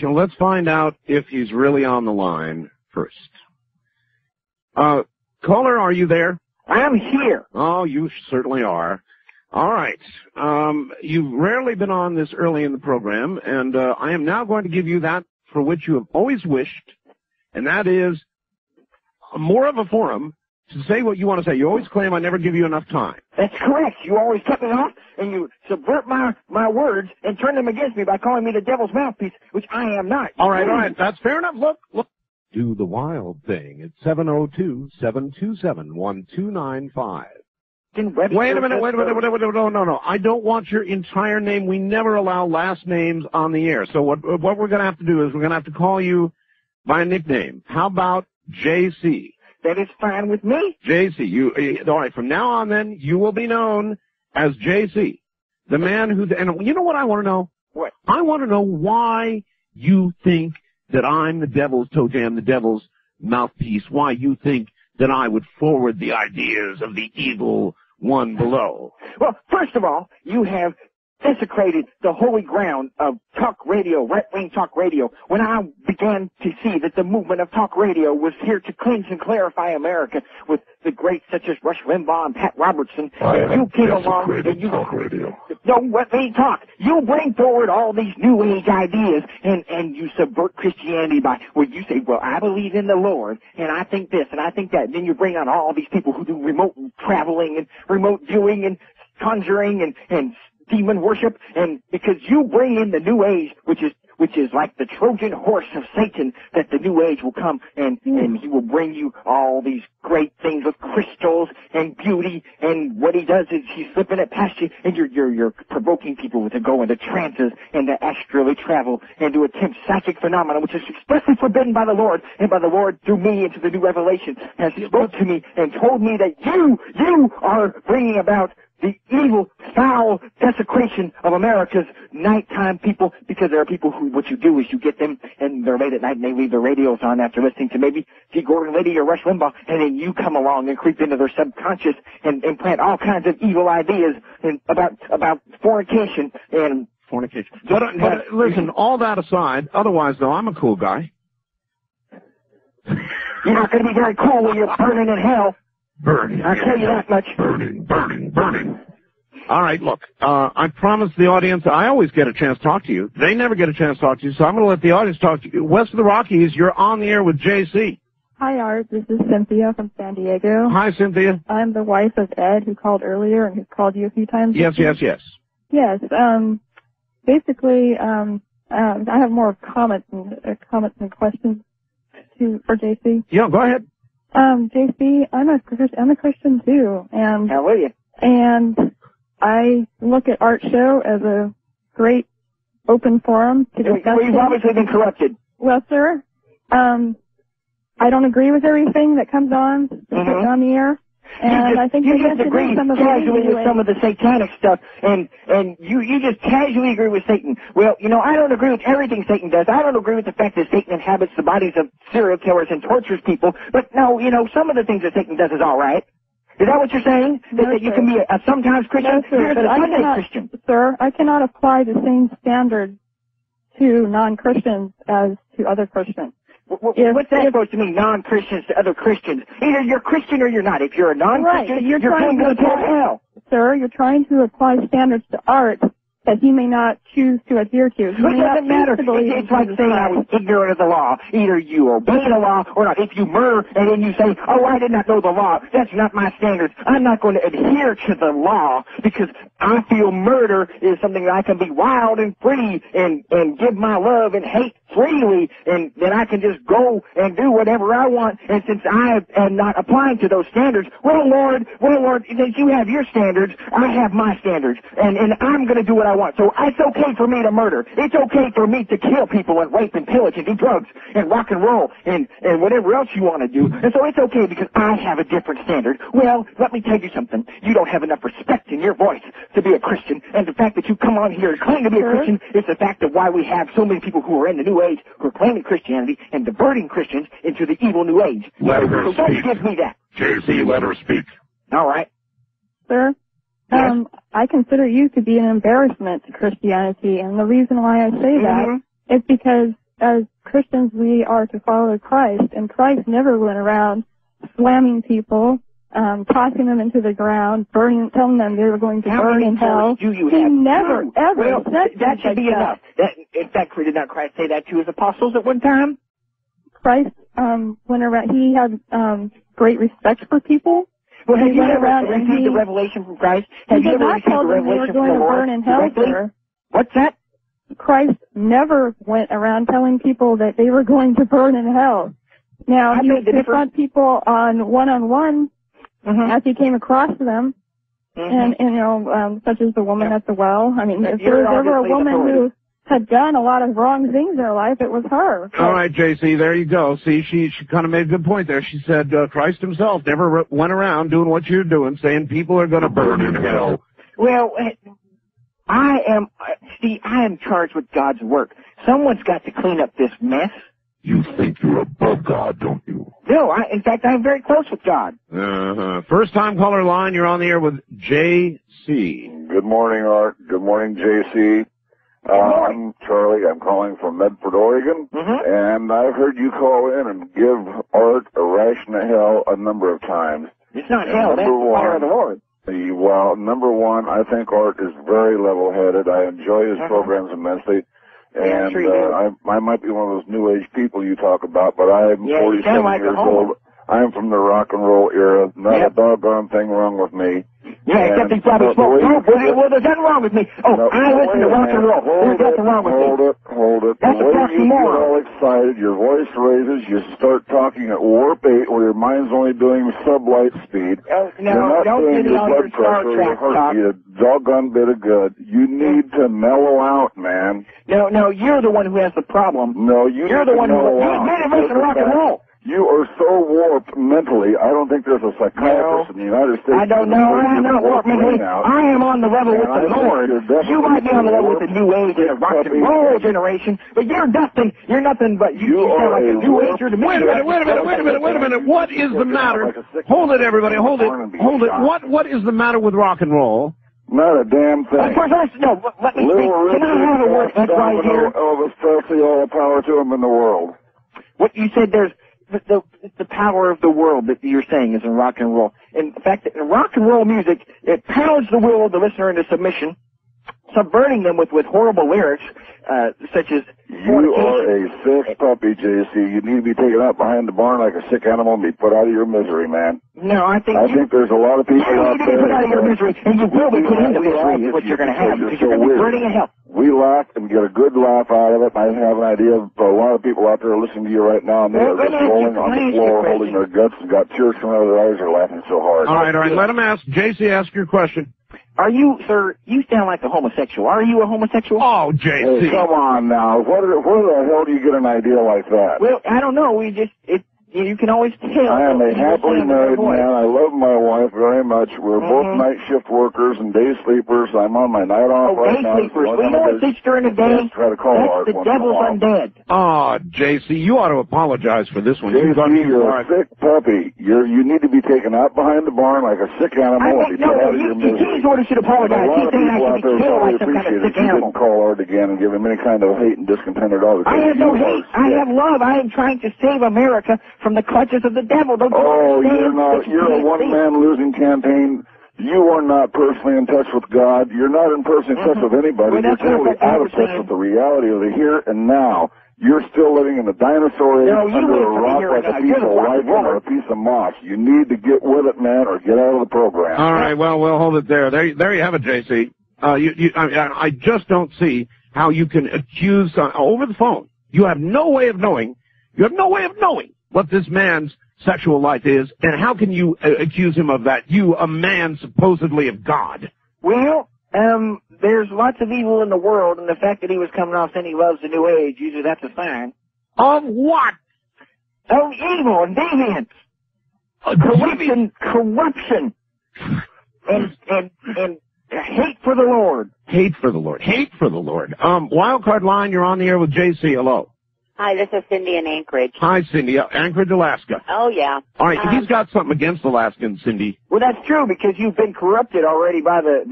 So let's find out if he's really on the line first. Caller, are you there? I'm here. Oh, you certainly are. All right. You've rarely been on this early in the program, and I am now going to give you that for which you have always wished, and that is more of a forum to say what you want to say. You always claim I never give you enough time. That's correct. You always cut me off, and you subvert my words and turn them against me by calling me the devil's mouthpiece, which I am not. All right. That's fair enough. Look. Do the wild thing at 702-727-1295. Wait a minute. No. I don't want your entire name. We never allow last names on the air. So what we're going to have to do is we're going to have to call you by a nickname. How about JC? That is fine with me. JC, all right, from now on then, you will be known as JC. The man who, and you know what I want to know? What? I want to know why you think that I'm the devil's toe jam, the devil's mouthpiece, why you think that I would forward the ideas of the evil one below. Well, first of all, you have desecrated the holy ground of talk radio, right-wing talk radio, when I began to see that the movement of talk radio was here to cleanse and clarify America with the greats such as Rush Limbaugh and Pat Robertson. And you came along and you talk radio. No, what they talk. You bring forward all these new age ideas and you subvert Christianity by where you say, well, I believe in the Lord and I think this and I think that. And then you bring on all these people who do remote traveling and remote viewing and conjuring and demon worship, and because you bring in the New Age, which is like the Trojan horse of Satan, that the New Age will come and he will bring you all these great things with crystals and beauty, and what he does is he's slipping it past you, and you're provoking people to go into trances and to astrally travel and to attempt psychic phenomena, which is expressly forbidden by the Lord, and by the Lord through me into the new revelation has spoke to me and told me that you are bringing about the evil, foul desecration of America's nighttime people, because there are people who, what you do is you get them, and they're late at night, and they leave their radios on after listening to maybe G. Gordon Liddy or Rush Limbaugh, and then you come along and creep into their subconscious and plant all kinds of evil ideas about fornication and... Fornication. But listen, all that aside, otherwise, though, I'm a cool guy. You're not going to be very cool when you're burning in hell. Burning. I'll tell you that much. Burning. All right, look, I promised the audience I always get a chance to talk to you. They never get a chance to talk to you, so I'm going to let the audience talk to you. West of the Rockies, you're on the air with JC. Hi, Art. This is Cynthia from San Diego. Hi, Cynthia. I'm the wife of Ed, who called earlier and who's called you a few times. Yes. Yes, basically, I have more comments and questions for JC. Yeah, go ahead. JC, I'm a Christian too, and how are you? And I look at Art's show as a great open forum to discuss. Well, you've obviously been corrupted. Well, sir, I don't agree with everything that comes on the air. And I think you just agree casually with some of the satanic stuff, and you just casually agree with Satan. Well, I don't agree with everything Satan does. I don't agree with the fact that Satan inhabits the bodies of serial killers and tortures people. But no, some of the things that Satan does is all right. Is that what you're saying? No, that you can be a sometimes Christian? No, sir, but I cannot, Christian. Sir, I cannot apply the same standards to non-Christians as to other Christians. What's that supposed to mean, non-Christians to other Christians? Either you're Christian or you're not. If you're a non-Christian, you're going to go to hell. Sir, you're trying to apply standards to Art that he may not choose to adhere to. It doesn't matter. It's like saying I was ignorant of the law. Either you obey the law or not. If you murder and then you say, oh, I did not know the law, that's not my standards. I'm not going to adhere to the law because I feel murder is something that I can be wild and free and give my love and hate freely, and then I can just go and do whatever I want. And since I am not applying to those standards, well, Lord, since you have your standards, I have my standards, and I'm going to do what I want. So it's okay for me to murder. It's okay for me to kill people and rape and pillage and do drugs and rock and roll and whatever else you want to do. And so it's okay because I have a different standard. Well, let me tell you something. You don't have enough respect in your voice to be a Christian, and the fact that you come on here and claim to be a Christian is the fact of why we have so many people who are in the New Age who are claiming Christianity and diverting Christians into the evil New Age. Let her so speak. Don't give me that. JC, let her speak. All right. Sir, yes? I consider you to be an embarrassment to Christianity, and the reason why I say that It's because as Christians we are to follow Christ, and Christ never went around slamming people, tossing them into the ground, burning, telling them they were going to burn in hell. Do you he have? never, ever well, said that should be enough. In fact, did not Christ say that to his apostles at one time? Christ went around. He had great respect for people. Well, have you went ever around received the revelation from Christ? Have you ever received the revelation from the Lord? Directly? What's that? Christ never went around telling people that they were going to burn in hell. Now, he would confront people on one-on-one as he came across them, and you know, such as the woman at the well. I mean, if there was ever a woman who had done a lot of wrong things in her life, it was her. All right, JC, there you go. See, she kind of made a good point there. She said Christ himself never went around doing what you're doing, saying people are going to burn in hell. Well, I am charged with God's work. Someone's got to clean up this mess. You think you're above God, don't you? No, in fact, I'm very close with God. First time caller line, you're on the air with JC. Good morning, Art. Good morning, JC. I'm Charlie. I'm calling from Medford, Oregon. And I've heard you call in and give Art a ration of hell a number of times. It's not hell, that's the fire of the Lord. Well, number one, I think Art is very level-headed. I enjoy his programs immensely. And I might be one of those new age people you talk about, but I'm 47 years old. I'm from the rock and roll era. Not a doggone thing wrong with me. Yeah, except he probably smoked. Well, there's nothing wrong with me. Oh, I listen to rock and roll. There's nothing wrong with me. Hold it. That's a you get all excited, your voice raises, you start talking at warp 8 where your mind's only doing sublight speed. No, don't get your blood pressure, your heartbeat a doggone bit of good. You need to mellow out, man. No, you're the one who has the problem. No, you're the one who made it listen to rock and roll. You are so warped mentally, I don't think there's a psychiatrist in the United States. I don't know. I am not warped mentally. I am on the level with the Lord. You might be on the level with the New Age and rock and roll generation, but you're nothing. You're nothing but you sound like a New Ager to me. Wait a minute. What is the matter? Hold it, everybody. Hold it. What is the matter with rock and roll? Not a damn thing. Of course, let me speak. Can I have a word right here? Elvis Presley, all the power to him in the world. What you said, there's the power of the world that you're saying is in rock and roll. In fact, in rock and roll music, it pounds the will of the listener into submission, subverting them with horrible lyrics, such as You are a sick puppy, JC. You need to be taken out behind the barn like a sick animal and be put out of your misery, man. No, I think there's a lot of people out there. Put out of your misery, and you will be put into misery is what you're going to have, because you're going to be burning in hell. We laugh and get a good laugh out of it. I have an idea of a lot of people out there listening to you right now, and they're just rolling on the floor, holding their guts, and got tears coming out of their eyes. They're laughing so hard. All right. Let him ask. JC, ask your question. Are you, sir, you sound like a homosexual. Are you a homosexual? Oh, JC. Hey, come on now. Where the hell do you get an idea like that? Well, I don't know. You can always tell. I am a happily married man. I love my wife very much. We're both night shift workers and day sleepers. I'm on my night off right now. Day sleepers. We don't sleep during the day. Try to call That's the devil's undead. Oh, JC, you ought to apologize for this one. JC, you're a sick puppy. You need to be taken out behind the barn like a sick animal. He's the one who should apologize. He's saying I should be killed like some kind of sick animal. You didn't call Art again and give him any kind of hate and discontent at all. I have no hate. I have love. I am trying to save America from the clutches of the devil. You're a one-man losing campaign. You are not personally in touch with God. You're not in personally in touch with anybody. You're totally out of touch with the reality of the here and now. You're still living in the dinosaur age under a rock like a piece of lichen or a piece of moss. You need to get with it, man, or get out of the program. All right, well, we'll hold it there. There you have it, JC. I just don't see how you can accuse over the phone. You have no way of knowing. What this man's sexual life is, and how can you accuse him of that? You, a man supposedly of God. Well, there's lots of evil in the world, and the fact that he was coming off saying he loves the New Age, usually that's a sign. Of what? Of evil and deviance. Corruption. And hate for the Lord. Hate for the Lord. Wild card line, you're on the air with JC. Hello. Hi, this is Cindy in Anchorage. Hi, Cindy. Anchorage, Alaska. Oh, yeah. All right, he's got something against Alaskans, Cindy. Well, that's true, because you've been corrupted already by the